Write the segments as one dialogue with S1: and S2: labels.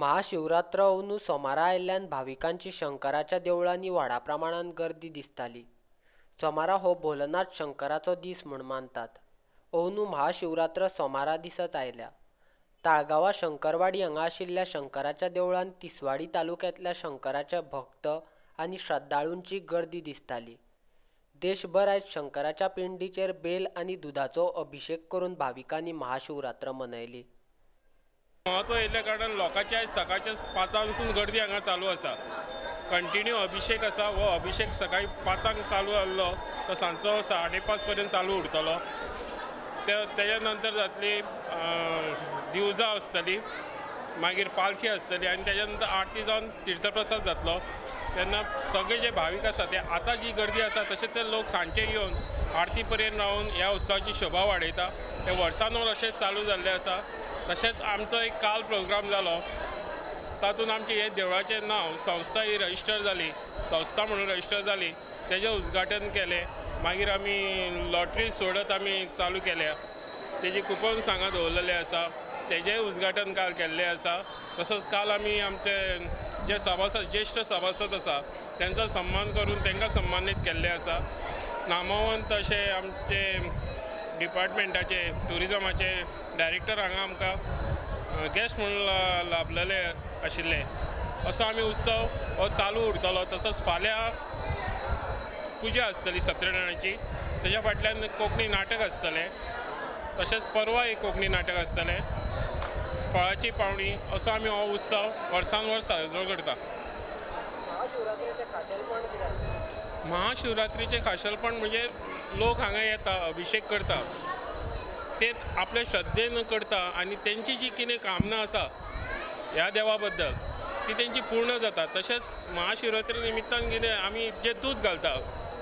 S1: महाशिवरात्र अंदू सोमारा आयिल्ल्यान भाविकांची शंकराच्या देवळांनी व्हडा प्रमाणात गर्दी दिसताली। सोमारा हो भोलेनाथ शंकराचो दीस म्हूण मानतात। अंदू महाशिवरात्र सोमारा दिसच आयल्या। ताळगांवां शंकरवाडी हांगा आशिल्ल्या शंकराच्या देवळांत तिसवाडी तालुक्यांतल्या शंकराचे भक्त आनी श्रद्धाळूंची गर्दी दिसताली। देशभर आयज शंकराच्या पिंडीचेर बेल आनी दुदाचो अभिषेक करून भाविकांनी महाशिवरात्र मनयली।
S2: महत्व येयल्ल्या कारणान लोकांची आयज सकाळच्या 5 गर्दी हांगा चालू आसा। कंटिन्यू अभिषेक आसा। हो अभिषेक सकाळी 5 चालू जाल्लो तो सांजचो 5:30 पर्यंत चालू उरतलो। तेच्या नंतर जातली दिवजा आसतली, मागीर पालखी आसतली आनी तेच्या नंतर आरती जावन तीर्थप्रसाद जातलो। तेन्ना सगळे जे भावीक आसा ते आतां जी गर्दी आसा तशेंच ते लोक सांजचे येवन आरती पर्यंत रावन ह्या उत्सवाची शोभा वाडयता। ते वर्सान वर अशेंच चालू जाल्लें आसा। तशेंच आमचो एक काल प्रोग्राम जालो, तातूंत आमचे हे देवळाचें नांव संस्था ही रजिस्टर जाली, संस्था म्हणून रजिस्टर जाली, तेजें उद्घाटन केलें। मागीर आमी लॉटरी सोडत आमी चालू केल्या, तेजी कुपन्स हांगा दवरलेले आसा, तेजेंय उद्घाटन काल केल्लें आसा। तसोच काल आमी आमचे जे सभासद ज्येश्ठ सभासद आसा त्यांचा सन्मान करून तांकां सन्मानीत केल्ले आसा। नामवंत अशे आमचे डिपार्टमेंटाचे ट्युरिजमाचे डायरेक्टर हांगा आमकां गेस्ट म्हणून लाभलेले आशिल्ले। असो आमी उत्सव हो चालू उरतलो। तसोच फाल्यां पुजा आसतली सत्यनारायणाची, तेज्या फाटल्यान कोंकणी नाटक आसतलें। तशेंच परवा एक कोंकणी नाटक आसतलें, फळाची पावणी। असो आमी हो उत्सव वर्सान वर्स साजरो करता। महाशिवरात्रीचें खाशेलपण म्हणजे लोक हांगा येता, अभिषेक करता, ते आपले श्रद्धेन करता आनी तेंची जी कितें कामना आसा ह्या देवा बद्दल ती तेंची पूर्ण जाता। तशेंच महाशिवरात्री निमित्तान कितें आमी जे दूद घालता,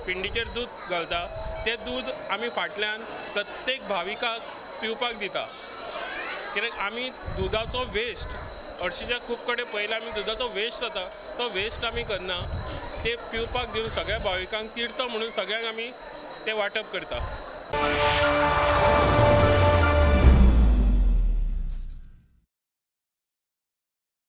S2: पिंडीचेर दूद घालता, तें दूद आमी फाटल्यान प्रत्येक भाविकाक पिवपाक दिता। कित्याक आमी दुदाचो वेस्ट हरशींच्या खूब कडेन पयला आमी दुदाचो वेस्ट जाता, तो वेस्ट आमी करना, ते पिवपाक दिवन सगळ्या भाविकांक तीर्थ म्हणून सगळ्यांक आमी ते वांटप करता।